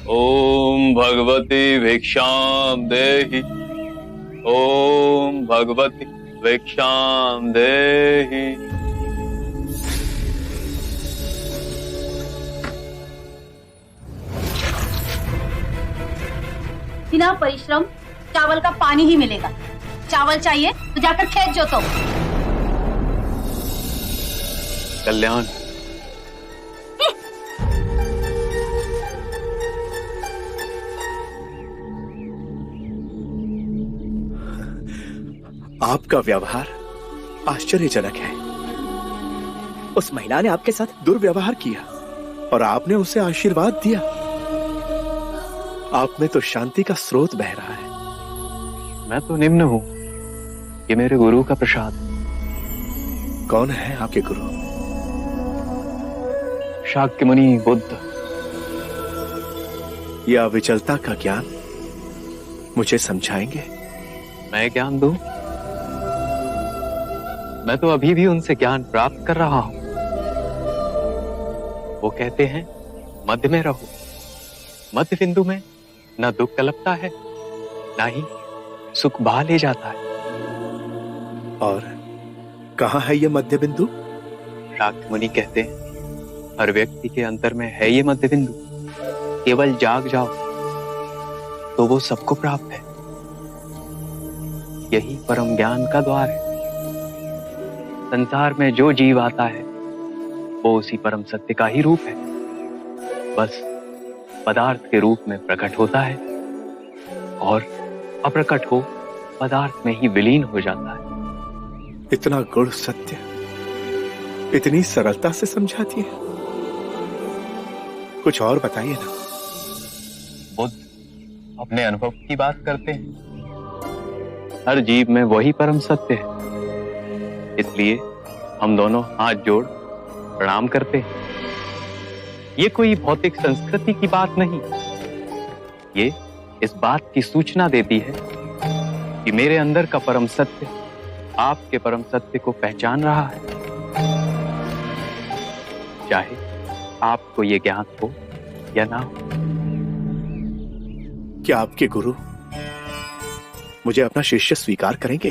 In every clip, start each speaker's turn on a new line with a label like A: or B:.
A: ओम भगवती भिक्षाम देहि। ओम भगवती भिक्षाम देहि।
B: बिना परिश्रम चावल का पानी ही मिलेगा। चावल चाहिए तो जाकर खेत जोतो।
A: कल्याण,
C: आपका व्यवहार आश्चर्यजनक है। उस महिला ने आपके साथ दुर्व्यवहार किया और आपने उसे आशीर्वाद दिया। आप में तो शांति का स्रोत बह रहा है।
A: मैं तो निम्न हूं, ये मेरे गुरु का प्रसाद।
C: कौन है आपके गुरु?
A: शाक्य मुनि बुद्ध।
C: यह अविचलता का ज्ञान मुझे समझाएंगे?
A: मैं ज्ञान दूं? मैं तो अभी भी उनसे ज्ञान प्राप्त कर रहा हूं। वो कहते हैं मध्य में रहो। मध्य बिंदु में न दुख तलपता है, ना ही सुख बहा ले जाता है।
C: और कहां है यह मध्य बिंदु?
A: शाक्य मुनि कहते हैं हर व्यक्ति के अंतर में है ये मध्य बिंदु। केवल जाग जाओ तो वो सबको प्राप्त है। यही परम ज्ञान का द्वार है। संसार में जो जीव आता है वो उसी परम सत्य का ही रूप है, बस पदार्थ के रूप में प्रकट होता है और अप्रकट हो पदार्थ में ही विलीन हो जाता है।
C: इतना गुण सत्य इतनी सरलता से समझाती है। कुछ और बताइए ना।
A: बुद्ध अपने अनुभव की बात करते हैं। हर जीव में वही परम सत्य है, इसलिए हम दोनों हाथ जोड़ प्रणाम करते हैं। ये कोई भौतिक संस्कृति की बात नहीं, ये इस बात की सूचना देती है कि मेरे अंदर का परम सत्य आपके परम सत्य को पहचान रहा है, चाहे आपको ये ज्ञात हो या ना हो।
C: क्या आपके गुरु मुझे अपना शिष्य स्वीकार करेंगे?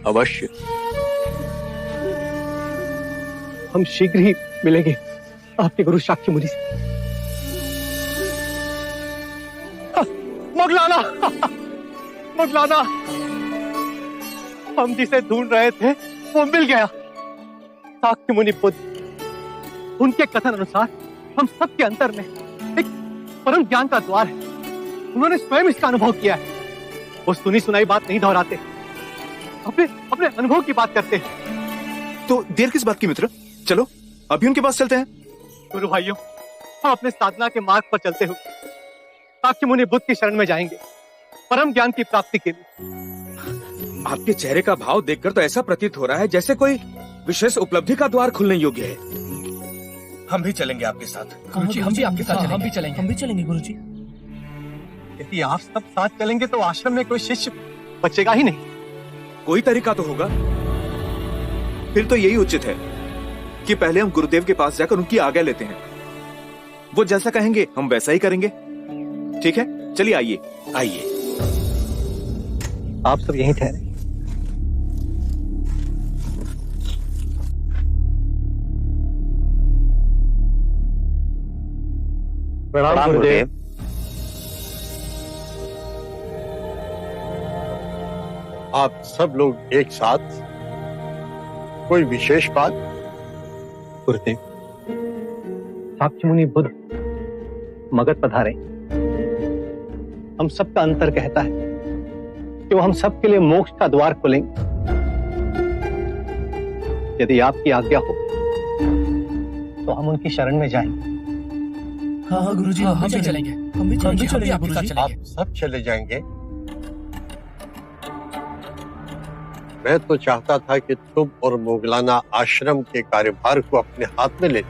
A: अवश्य।
D: हम शीघ्र ही मिलेंगे आपके गुरु शाक्य मुनि से। मोगलाना, मोगलाना, हम जिसे ढूंढ रहे थे वो मिल गया। शाक्य मुनि बुद्ध, उनके कथन अनुसार हम सबके अंतर में एक परम ज्ञान का द्वार है। उन्होंने स्वयं इसका अनुभव किया है। वो सुनी सुनाई बात नहीं दोहराते, अपने अपने अनुभव की बात करते हैं।
C: तो देर किस बात की मित्र, चलो अभी उनके पास चलते हैं।
D: गुरु भाइयों, हम अपने साधना के मार्ग पर चलते हुए शाक्य मुनि बुद्ध की शरण में जाएंगे, परम ज्ञान की प्राप्ति के लिए।
E: आपके चेहरे का भाव देखकर तो ऐसा प्रतीत हो रहा है जैसे कोई विशेष उपलब्धि का द्वार खुलने योग्य है। हम भी चलेंगे आपके साथ।
D: गुरुजी, हम भी आपके साथ चलेंगे।
F: हम भी चलेंगे गुरुजी।
D: यदि आप सब साथ चलेंगे तो आश्रम में कोई शिष्य बचेगा ही नहीं।
E: कोई तरीका तो होगा। फिर तो यही उचित है कि पहले हम गुरुदेव के पास जाकर उनकी आज्ञा लेते हैं। वो जैसा कहेंगे हम वैसा ही करेंगे। ठीक है, चलिए आइए आइए।
D: आप सब यहीं ठहरे। प्रणाम गुरुदेव।
G: आप सब लोग एक साथ, कोई विशेष बात?
D: गुरुदेव, शाक्य मुनि बुद्ध मगध पधारे। हम सबका अंतर कहता है कि वो हम सबके लिए मोक्ष का द्वार खोलेंगे। यदि आपकी आज्ञा हो तो हम उनकी शरण में जाएंगे।
F: हाँ गुरुजी, हम भी चलेंगे। हम भी चलेंगे आपके साथ चलेंगे।
G: आप सब चले जाएंगे? मैं तो चाहता था कि तुम और मोगलाना आश्रम के कार्यभार को अपने हाथ में ले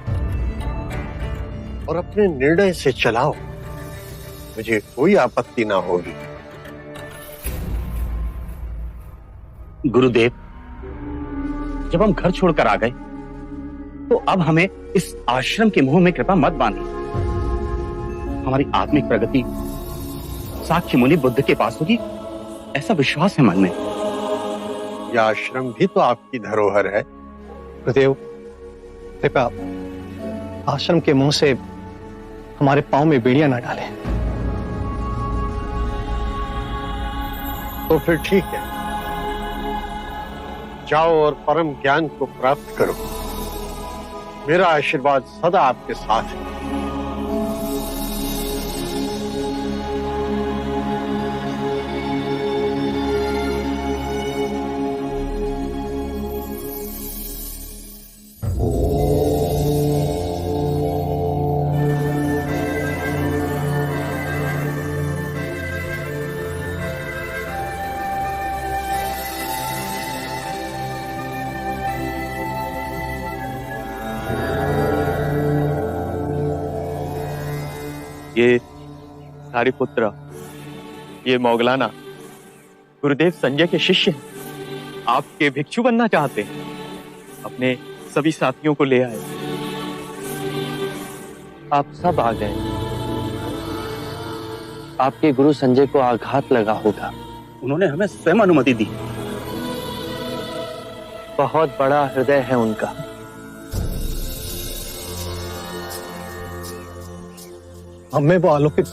G: और अपने निर्णय से चलाओ। मुझे कोई आपत्ति ना होगी।
H: गुरुदेव, जब हम घर छोड़कर आ गए तो अब हमें इस आश्रम के मोह में कृपा मत बांधिए। हमारी आत्मिक प्रगति साक्य मुनि बुद्ध के पास होगी, ऐसा विश्वास है मन में।
G: यह आश्रम भी तो आपकी धरोहर है।
D: गुरुदेव, कृपया आश्रम के मुंह से हमारे पांव में बेड़ियां न डालें।
G: तो फिर ठीक है, जाओ और परम ज्ञान को प्राप्त करो। मेरा आशीर्वाद सदा आपके साथ है।
A: ये सारिपुत्र, ये मोगलाना गुरुदेव संजय के शिष्य हैं। आपके भिक्षु बनना चाहते हैं। अपने सभी साथियों को ले आए।
I: आप सब आ गए। आपके गुरु संजय को आघात लगा होगा।
H: उन्होंने हमें स्वयं अनुमति दी।
I: बहुत बड़ा हृदय है उनका।
D: हमें वो अलौकिक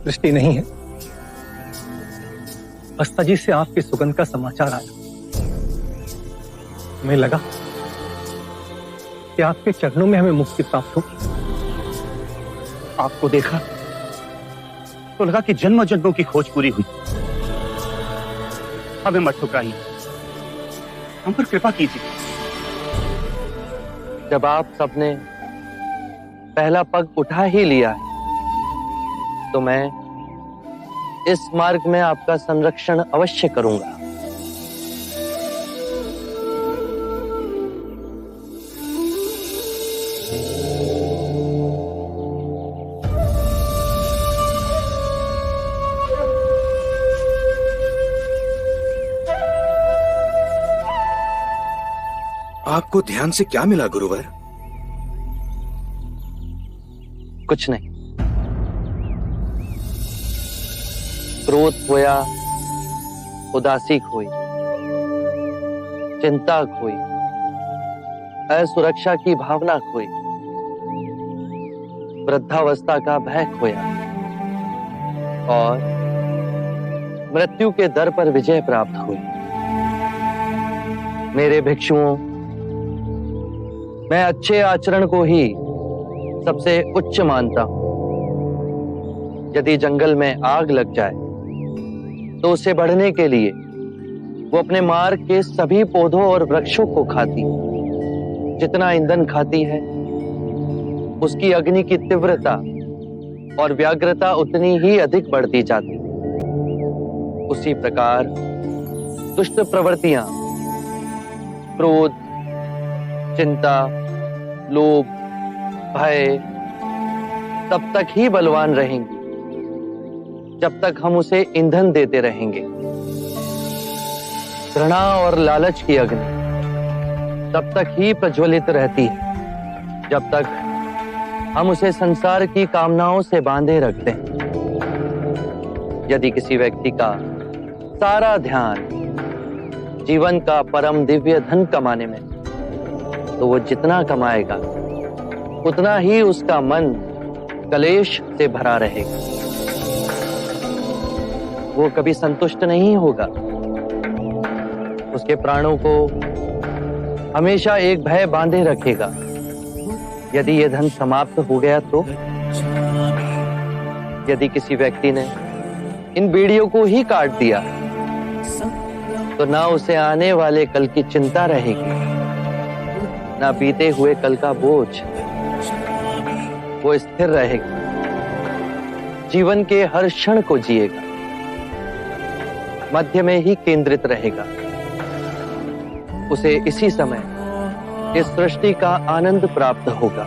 D: दृष्टि नहीं है। अस्ता जी से आपकी सुगंध का समाचार आया। हमें लगा कि आपके चरणों में हमें मुक्ति प्राप्त होगी।
H: आपको देखा तो लगा कि जन्म जन्मों की खोज पूरी हुई। हमें मत ठुकराइए, हम पर कृपा कीजिए।
I: जब आप सबने पहला पग उठा ही लिया है तो मैं इस मार्ग में आपका संरक्षण अवश्य करूंगा।
C: आपको ध्यान से क्या मिला गुरुवर?
I: कुछ नहीं। क्रोध खोया, उदासी खोई, चिंता खोई, असुरक्षा की भावना खोई, वृद्धावस्था का भय खोया और मृत्यु के दर पर विजय प्राप्त हुई। मेरे भिक्षुओं, मैं अच्छे आचरण को ही सबसे उच्च मानता हूं। यदि जंगल में आग लग जाए तो उसे बढ़ने के लिए वो अपने मार्ग के सभी पौधों और वृक्षों को खाती। जितना ईंधन खाती है उसकी अग्नि की तीव्रता और व्याग्रता उतनी ही अधिक बढ़ती जाती। उसी प्रकार दुष्ट प्रवृत्तियां, क्रोध, चिंता, लोभ, भय तब तक ही बलवान रहेंगी जब तक हम उसे ईंधन देते रहेंगे। घृणा और लालच की अग्नि तब तक ही प्रज्वलित रहती है जब तक हम उसे संसार की कामनाओं से बांधे रखते हैं। यदि किसी व्यक्ति का सारा ध्यान जीवन का परम दिव्य धन कमाने में, तो वो जितना कमाएगा उतना ही उसका मन कलेश से भरा रहेगा। वो कभी संतुष्ट नहीं होगा। उसके प्राणों को हमेशा एक भय बांधे रखेगा। यदि ये धन समाप्त हो गया तो? यदि किसी व्यक्ति ने इन बेड़ियों को ही काट दिया तो ना उसे आने वाले कल की चिंता रहेगी, ना बीते हुए कल का बोझ। वो स्थिर रहेगा, जीवन के हर क्षण को जिएगा, मध्य में ही केंद्रित रहेगा। उसे इसी समय इस सृष्टि का आनंद प्राप्त होगा।